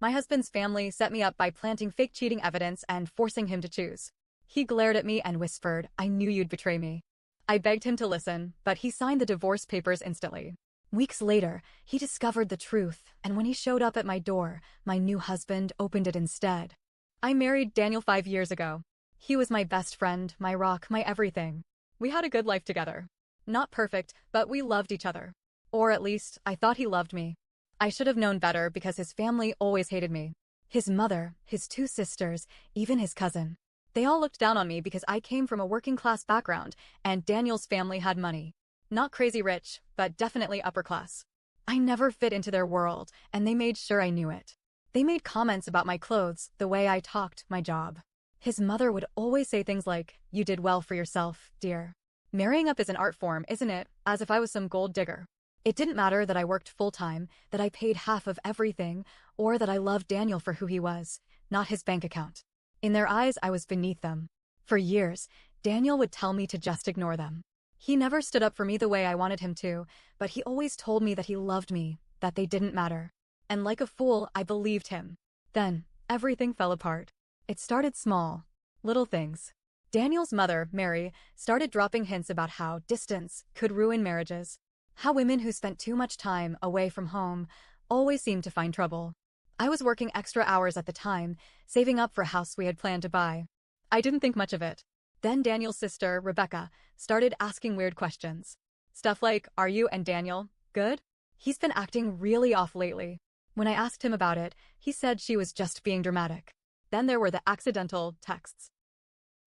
My husband's family set me up by planting fake cheating evidence and forcing him to choose. He glared at me and whispered, "I knew you'd betray me." I begged him to listen, but he signed the divorce papers instantly. Weeks later, he discovered the truth, and when he showed up at my door, my new husband opened it instead. I married Daniel 5 years ago. He was my best friend, my rock, my everything. We had a good life together. Not perfect, but we loved each other. Or at least, I thought he loved me. I should have known better because his family always hated me. His mother, his two sisters, even his cousin. They all looked down on me because I came from a working-class background, and Daniel's family had money. Not crazy rich, but definitely upper class. I never fit into their world, and they made sure I knew it. They made comments about my clothes, the way I talked, my job. His mother would always say things like, "You did well for yourself, dear." Marrying up is an art form, isn't it? As if I was some gold digger. It didn't matter that I worked full-time, that I paid half of everything, or that I loved Daniel for who he was, not his bank account. In their eyes, I was beneath them. For years, Daniel would tell me to just ignore them. He never stood up for me the way I wanted him to, but he always told me that he loved me, that they didn't matter. And like a fool, I believed him. Then, everything fell apart. It started small. Little things. Daniel's mother, Mary, started dropping hints about how distance could ruin marriages. How women who spent too much time away from home always seemed to find trouble. I was working extra hours at the time, saving up for a house we had planned to buy. I didn't think much of it. Then Daniel's sister, Rebecca, started asking weird questions. Stuff like, "Are you and Daniel good? He's been acting really off lately." When I asked him about it, he said she was just being dramatic. Then there were the accidental texts.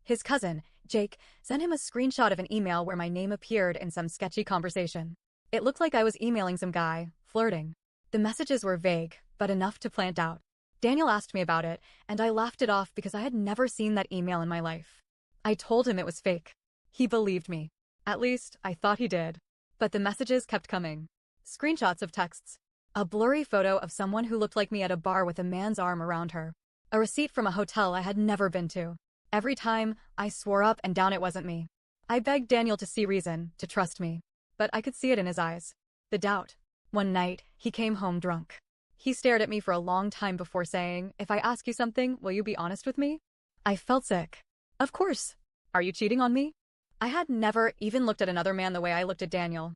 His cousin, Jake, sent him a screenshot of an email where my name appeared in some sketchy conversation. It looked like I was emailing some guy, flirting. The messages were vague, but enough to plant doubt. Daniel asked me about it, and I laughed it off because I had never seen that email in my life. I told him it was fake. He believed me. At least, I thought he did. But the messages kept coming. Screenshots of texts. A blurry photo of someone who looked like me at a bar with a man's arm around her. A receipt from a hotel I had never been to. Every time, I swore up and down it wasn't me. I begged Daniel to see reason, to trust me. But I could see it in his eyes. The doubt. One night, he came home drunk. He stared at me for a long time before saying, "If I ask you something, will you be honest with me?" I felt sick. Of course. "Are you cheating on me?" I had never even looked at another man the way I looked at Daniel.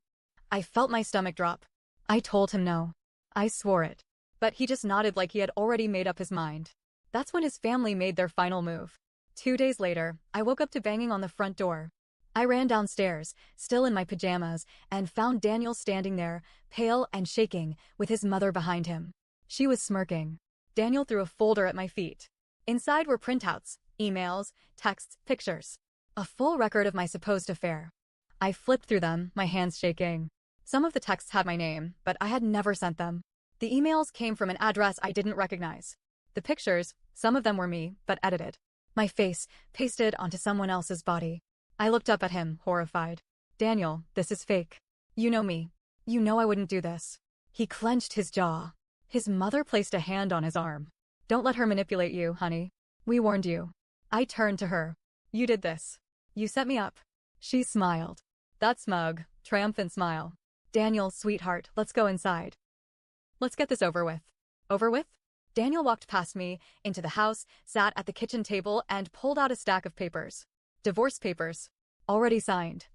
I felt my stomach drop. I told him no. I swore it. But he just nodded like he had already made up his mind. That's when his family made their final move. 2 days later, I woke up to banging on the front door. I ran downstairs, still in my pajamas, and found Daniel standing there, pale and shaking, with his mother behind him. She was smirking. Daniel threw a folder at my feet. Inside were printouts, emails, texts, pictures. A full record of my supposed affair. I flipped through them, my hands shaking. Some of the texts had my name, but I had never sent them. The emails came from an address I didn't recognize. The pictures, some of them were me, but edited. My face, pasted onto someone else's body. I looked up at him, horrified. "Daniel, this is fake. You know me. You know I wouldn't do this." He clenched his jaw. His mother placed a hand on his arm. "Don't let her manipulate you, honey. We warned you." I turned to her. "You did this. You set me up." She smiled. That smug, triumphant smile. "Daniel, sweetheart, let's go inside. Let's get this over with." Over with? Daniel walked past me, into the house, sat at the kitchen table, and pulled out a stack of papers. Divorce papers. Already signed.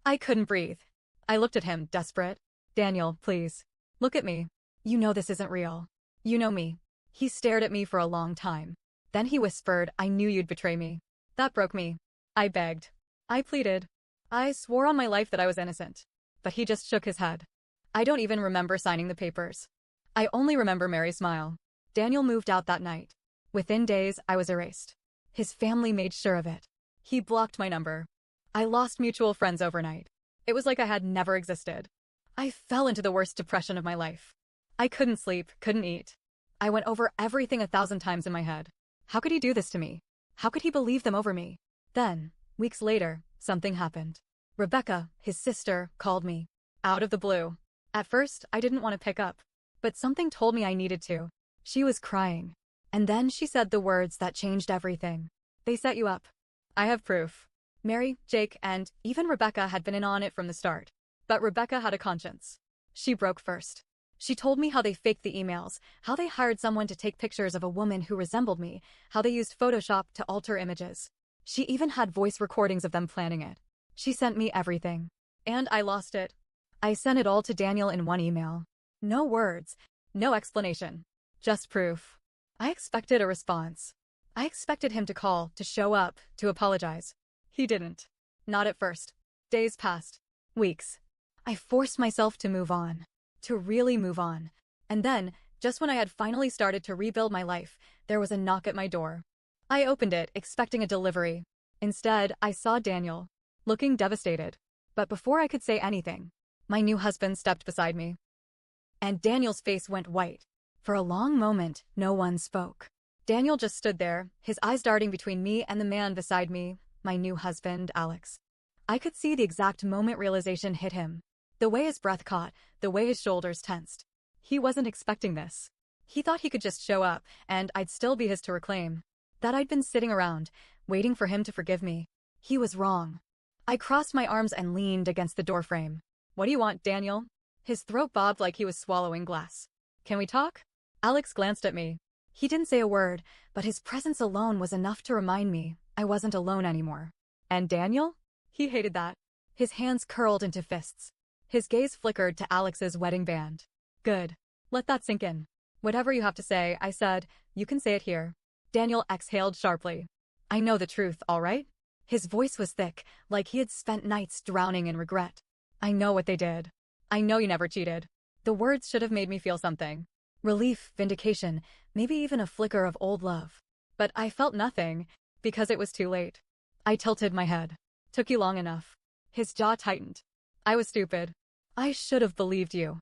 I couldn't breathe. I looked at him, desperate. "Daniel, please. Look at me. You know this isn't real. You know me." He stared at me for a long time. Then he whispered, "I knew you'd betray me." That broke me. I begged. I pleaded. I swore on my life that I was innocent. But he just shook his head. I don't even remember signing the papers. I only remember Mary's smile. Daniel moved out that night. Within days, I was erased. His family made sure of it. He blocked my number. I lost mutual friends overnight. It was like I had never existed. I fell into the worst depression of my life. I couldn't sleep, couldn't eat. I went over everything 1,000 times in my head. How could he do this to me? How could he believe them over me? Then, weeks later, something happened. Rebecca, his sister, called me. Out of the blue. At first, I didn't want to pick up. But something told me I needed to. She was crying. And then she said the words that changed everything. "They set you up." I have proof. Mary, Jake, and even Rebecca had been in on it from the start. But Rebecca had a conscience. She broke first. She told me how they faked the emails, how they hired someone to take pictures of a woman who resembled me, how they used Photoshop to alter images. She even had voice recordings of them planning it. She sent me everything. And I lost it. I sent it all to Daniel in one email. No words, no explanation. Just proof. I expected a response. I expected him to call, to show up, to apologize. He didn't. Not at first. Days passed. Weeks. I forced myself to move on. To really move on. And then, just when I had finally started to rebuild my life, there was a knock at my door. I opened it, expecting a delivery. Instead, I saw Daniel, looking devastated. But before I could say anything, my new husband stepped beside me. And Daniel's face went white. For a long moment, no one spoke. Daniel just stood there, his eyes darting between me and the man beside me, my new husband, Alex. I could see the exact moment realization hit him. The way his breath caught, the way his shoulders tensed. He wasn't expecting this. He thought he could just show up, and I'd still be his to reclaim. That I'd been sitting around, waiting for him to forgive me. He was wrong. I crossed my arms and leaned against the doorframe. What do you want, Daniel? His throat bobbed like he was swallowing glass. Can we talk? Alex glanced at me. He didn't say a word, but his presence alone was enough to remind me I wasn't alone anymore. And Daniel? He hated that. His hands curled into fists. His gaze flickered to Alex's wedding band. Good. Let that sink in. Whatever you have to say, I said, you can say it here. Daniel exhaled sharply. I know the truth, all right? His voice was thick, like he had spent nights drowning in regret. I know what they did. I know you never cheated. The words should have made me feel something. Relief, vindication, maybe even a flicker of old love. But I felt nothing, because it was too late. I tilted my head. Took you long enough. His jaw tightened. I was stupid. I should have believed you.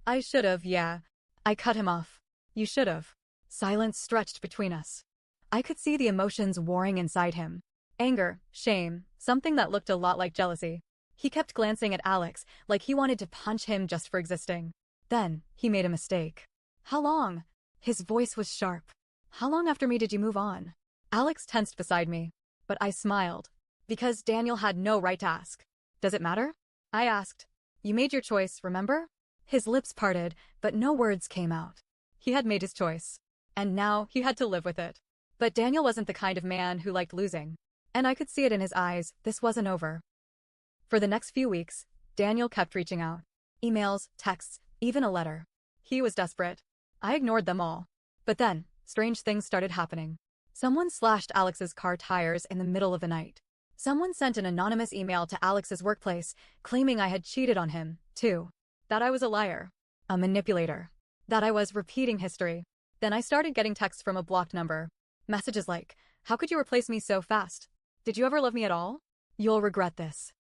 I should have, yeah. I cut him off. You should have. Silence stretched between us. I could see the emotions warring inside him. Anger, shame, something that looked a lot like jealousy. He kept glancing at Alex, like he wanted to punch him just for existing. Then, he made a mistake. How long? His voice was sharp. How long after me did you move on? Alex tensed beside me. But I smiled. Because Daniel had no right to ask. Does it matter? I asked. You made your choice, remember? His lips parted, but no words came out. He had made his choice. And now, he had to live with it. But Daniel wasn't the kind of man who liked losing. And I could see it in his eyes, this wasn't over. For the next few weeks, Daniel kept reaching out. Emails, texts, even a letter. He was desperate. I ignored them all. But then, strange things started happening. Someone slashed Alex's car tires in the middle of the night. Someone sent an anonymous email to Alex's workplace, claiming I had cheated on him, too. That I was a liar. A manipulator. That I was repeating history. Then I started getting texts from a blocked number. Messages like, how could you replace me so fast? Did you ever love me at all? You'll regret this.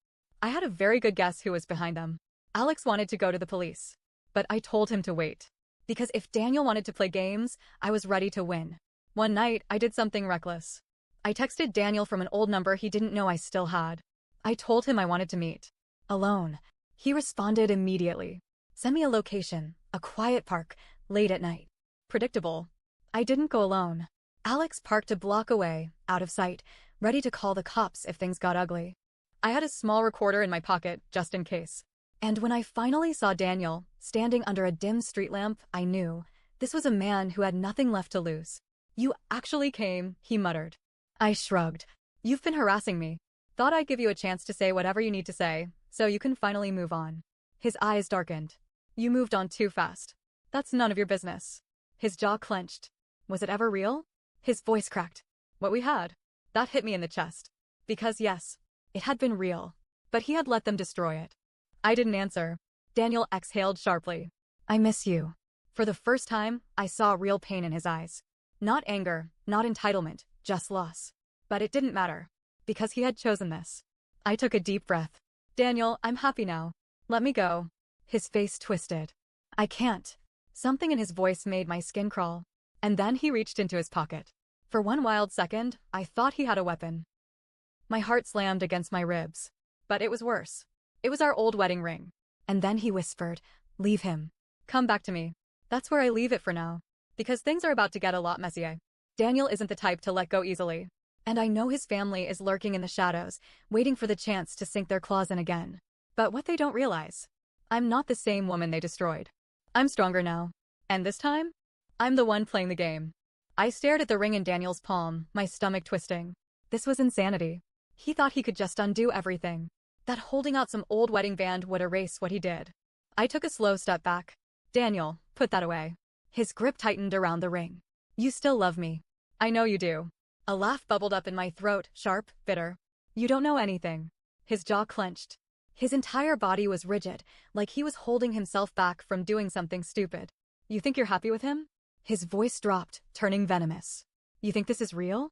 I had a very good guess who was behind them. Alex wanted to go to the police. But I told him to wait. Because if Daniel wanted to play games, I was ready to win. One night, I did something reckless. I texted Daniel from an old number he didn't know I still had. I told him I wanted to meet. Alone. He responded immediately. Send me a location, a quiet park, late at night. Predictable. I didn't go alone. Alex parked a block away, out of sight, ready to call the cops if things got ugly. I had a small recorder in my pocket, just in case. And when I finally saw Daniel, standing under a dim street lamp, I knew this was a man who had nothing left to lose. You actually came, he muttered. I shrugged. You've been harassing me. Thought I'd give you a chance to say whatever you need to say, so you can finally move on. His eyes darkened. You moved on too fast. That's none of your business. His jaw clenched. Was it ever real? His voice cracked. What we had. That hit me in the chest. Because yes, it had been real. But he had let them destroy it. I didn't answer. Daniel exhaled sharply. I miss you. For the first time, I saw real pain in his eyes. Not anger, not entitlement, just loss. But it didn't matter. Because he had chosen this. I took a deep breath. Daniel, I'm happy now. Let me go. His face twisted. I can't. Something in his voice made my skin crawl. And then he reached into his pocket. For one wild second, I thought he had a weapon. My heart slammed against my ribs. But it was worse. It was our old wedding ring. And then he whispered, leave him. Come back to me. That's where I leave it for now. Because things are about to get a lot messier. Daniel isn't the type to let go easily. And I know his family is lurking in the shadows, waiting for the chance to sink their claws in again. But what they don't realize, I'm not the same woman they destroyed. I'm stronger now. And this time, I'm the one playing the game. I stared at the ring in Daniel's palm, my stomach twisting. This was insanity. He thought he could just undo everything. That holding out some old wedding band would erase what he did. I took a slow step back. Daniel, put that away. His grip tightened around the ring. You still love me. I know you do. A laugh bubbled up in my throat, sharp, bitter. You don't know anything. His jaw clenched. His entire body was rigid, like he was holding himself back from doing something stupid. You think you're happy with him? His voice dropped, turning venomous. You think this is real?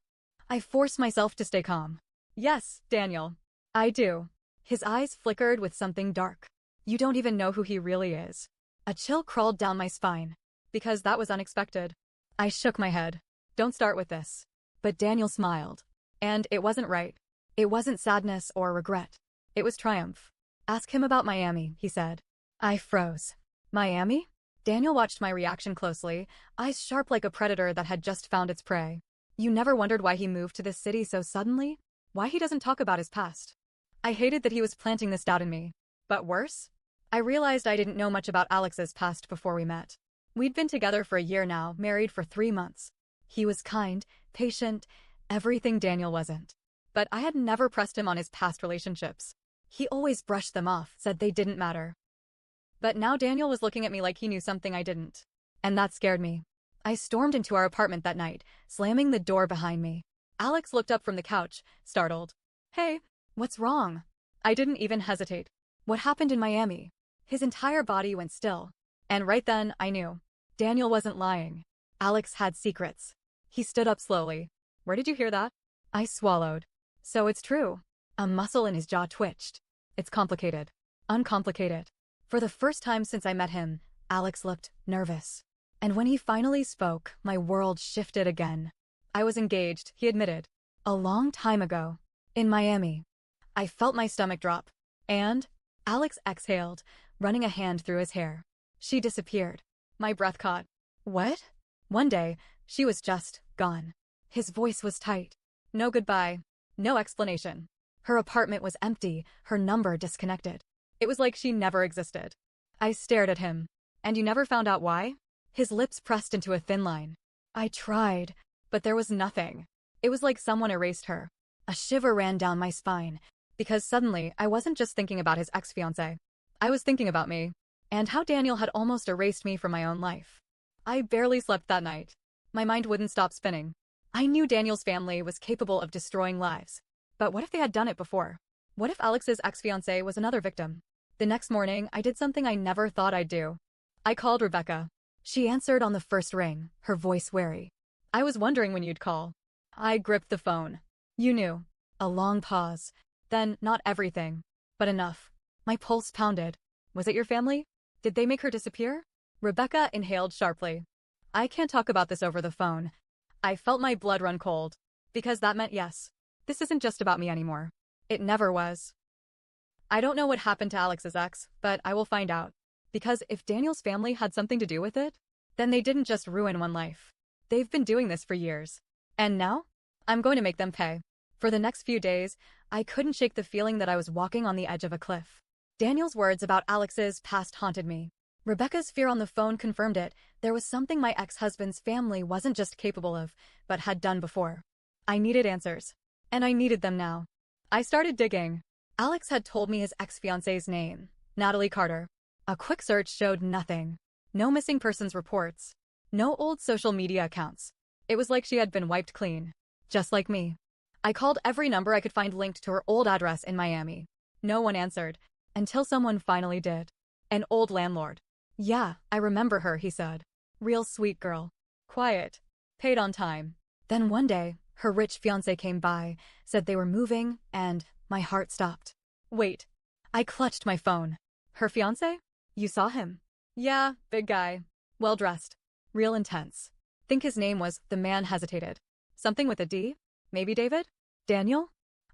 I forced myself to stay calm. Yes, Daniel. I do. His eyes flickered with something dark. You don't even know who he really is. A chill crawled down my spine. Because that was unexpected. I shook my head. Don't start with this. But Daniel smiled. And it wasn't right. It wasn't sadness or regret. It was triumph. Ask him about Miami, he said. I froze. Miami? Daniel watched my reaction closely, eyes sharp like a predator that had just found its prey. You never wondered why he moved to this city so suddenly? Why he doesn't talk about his past? I hated that he was planting this doubt in me. But worse? I realized I didn't know much about Alex's past before we met. We'd been together for a year now, married for 3 months. He was kind, patient, everything Daniel wasn't. But I had never pressed him on his past relationships. He always brushed them off, said they didn't matter. But now Daniel was looking at me like he knew something I didn't. And that scared me. I stormed into our apartment that night, slamming the door behind me. Alex looked up from the couch, startled. Hey, what's wrong? I didn't even hesitate. What happened in Miami? His entire body went still. And right then, I knew. Daniel wasn't lying. Alex had secrets. He stood up slowly. Where did you hear that? I swallowed. So it's true. A muscle in his jaw twitched. It's complicated. Uncomplicated. For the first time since I met him, Alex looked nervous. And when he finally spoke, my world shifted again. I was engaged, he admitted. A long time ago. In Miami. I felt my stomach drop. And Alex exhaled, running a hand through his hair. She disappeared. My breath caught. What? One day, she was just gone. His voice was tight. No goodbye. No explanation. Her apartment was empty, her number disconnected. It was like she never existed. I stared at him. And you never found out why? His lips pressed into a thin line. I tried, but there was nothing. It was like someone erased her. A shiver ran down my spine, because suddenly I wasn't just thinking about his ex-fiancé. I was thinking about me, and how Daniel had almost erased me from my own life. I barely slept that night. My mind wouldn't stop spinning. I knew Daniel's family was capable of destroying lives. But what if they had done it before? What if Alex's ex-fiancé was another victim? The next morning, I did something I never thought I'd do. I called Rebecca. She answered on the first ring, her voice wary. I was wondering when you'd call. I gripped the phone. You knew. A long pause. Then, not everything, but enough. My pulse pounded. Was it your family? Did they make her disappear? Rebecca inhaled sharply. I can't talk about this over the phone. I felt my blood run cold. Because that meant yes. This isn't just about me anymore. It never was. I don't know what happened to Alex's ex, but I will find out. Because if Daniel's family had something to do with it, then they didn't just ruin one life. They've been doing this for years. And now? I'm going to make them pay. For the next few days, I couldn't shake the feeling that I was walking on the edge of a cliff. Daniel's words about Alex's past haunted me. Rebecca's fear on the phone confirmed it. There was something my ex-husband's family wasn't just capable of, but had done before. I needed answers. And I needed them now. I started digging. Alex had told me his ex-fiancée's name, Natalie Carter. A quick search showed nothing. No missing persons reports. No old social media accounts. It was like she had been wiped clean. Just like me. I called every number I could find linked to her old address in Miami. No one answered. Until someone finally did. An old landlord. Yeah, I remember her, he said. Real sweet girl. Quiet. Paid on time. Then one day, her rich fiancé came by, said they were moving, and my heart stopped. Wait. I clutched my phone. Her fiancé? You saw him? Yeah, big guy. Well-dressed. Real intense. Think his name was, the man hesitated. Something with a D? Maybe David? Daniel?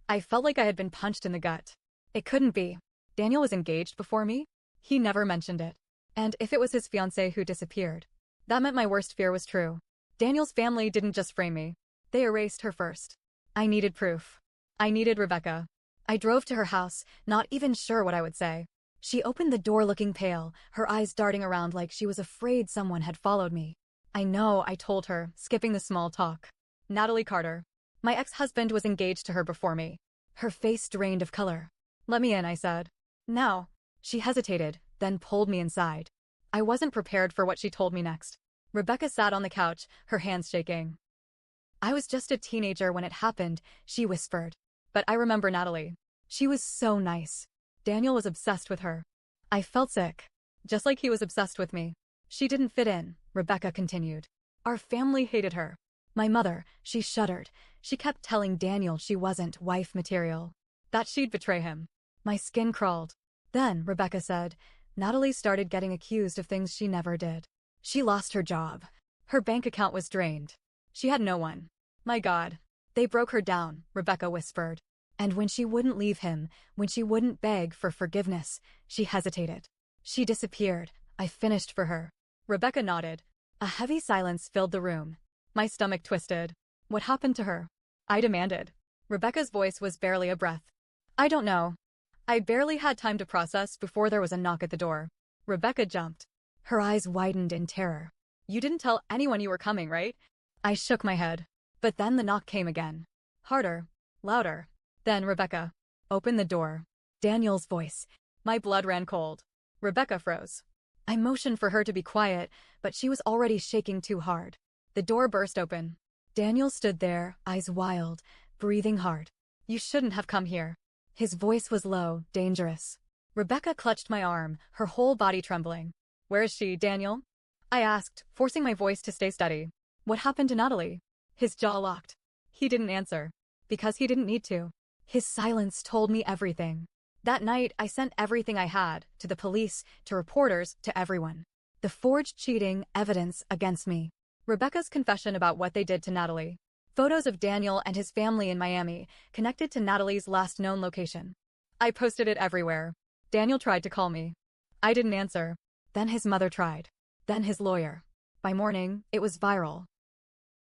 I felt like I had been punched in the gut. It couldn't be. Daniel was engaged before me? He never mentioned it. And if it was his fiancée who disappeared, that meant my worst fear was true. Daniel's family didn't just frame me. They erased her first. I needed proof. I needed Rebecca. I drove to her house, not even sure what I would say. She opened the door looking pale, her eyes darting around like she was afraid someone had followed me. I know, I told her, skipping the small talk. Natalie Carter. My ex-husband was engaged to her before me. Her face drained of color. Let me in, I said. Now. She hesitated, then pulled me inside. I wasn't prepared for what she told me next. Rebecca sat on the couch, her hands shaking. I was just a teenager when it happened, she whispered. But I remember Natalie. She was so nice. Daniel was obsessed with her. I felt sick. Just like he was obsessed with me. She didn't fit in, Rebecca continued. Our family hated her. My mother, she shuddered. She kept telling Daniel she wasn't wife material. That she'd betray him. My skin crawled. Then, Rebecca said, Natalie started getting accused of things she never did. She lost her job. Her bank account was drained. She had no one. My God. They broke her down, Rebecca whispered. And when she wouldn't leave him, when she wouldn't beg for forgiveness, she hesitated. She disappeared. I finished for her. Rebecca nodded. A heavy silence filled the room. My stomach twisted. What happened to her? I demanded. Rebecca's voice was barely a breath. I don't know. I barely had time to process before there was a knock at the door. Rebecca jumped. Her eyes widened in terror. You didn't tell anyone you were coming, right? I shook my head. But then the knock came again. Harder. Louder. Then Rebecca. Open the door. Daniel's voice. My blood ran cold. Rebecca froze. I motioned for her to be quiet, but she was already shaking too hard. The door burst open. Daniel stood there, eyes wild, breathing hard. You shouldn't have come here. His voice was low, dangerous. Rebecca clutched my arm, her whole body trembling. Where is she, Daniel? I asked, forcing my voice to stay steady. What happened to Natalie? His jaw locked. He didn't answer. Because he didn't need to. His silence told me everything. That night, I sent everything I had, to the police, to reporters, to everyone. The forged cheating evidence against me. Rebecca's confession about what they did to Natalie. Photos of Daniel and his family in Miami, connected to Natalie's last known location. I posted it everywhere. Daniel tried to call me. I didn't answer. Then his mother tried. Then his lawyer. By morning, it was viral.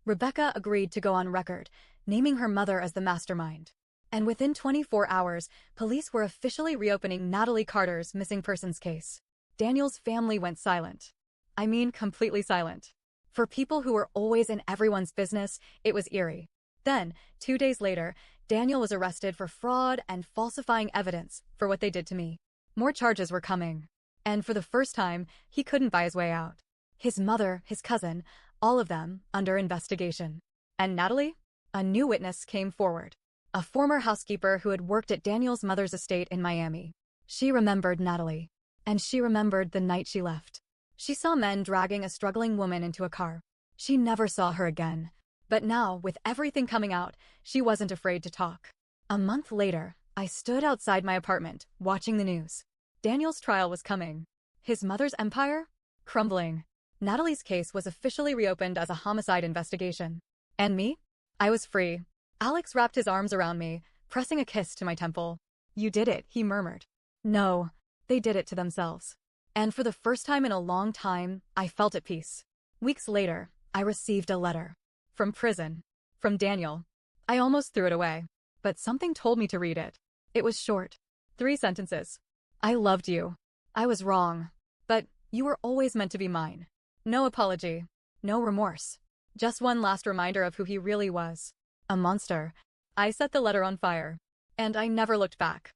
Rebecca agreed to go on record, naming her mother as the mastermind. And within 24 hours, police were officially reopening Natalie Carter's missing persons case. Daniel's family went silent. I mean, completely silent. For people who were always in everyone's business, it was eerie. Then, 2 days later, Daniel was arrested for fraud and falsifying evidence for what they did to me. More charges were coming. And for the first time, he couldn't buy his way out. His mother, his cousin, all of them under investigation. And Natalie? A new witness came forward. A former housekeeper who had worked at Daniel's mother's estate in Miami. She remembered Natalie. And she remembered the night she left. She saw men dragging a struggling woman into a car. She never saw her again. But now, with everything coming out, she wasn't afraid to talk. A month later, I stood outside my apartment, watching the news. Daniel's trial was coming. His mother's empire? Crumbling. Natalie's case was officially reopened as a homicide investigation. And me? I was free. Alex wrapped his arms around me, pressing a kiss to my temple. You did it, he murmured. No, they did it to themselves. And for the first time in a long time, I felt at peace. Weeks later, I received a letter. From prison. From Daniel. I almost threw it away. But something told me to read it. It was short. 3 sentences. I loved you. I was wrong. But you were always meant to be mine. No apology. No remorse. Just one last reminder of who he really was. A monster. I set the letter on fire. And I never looked back.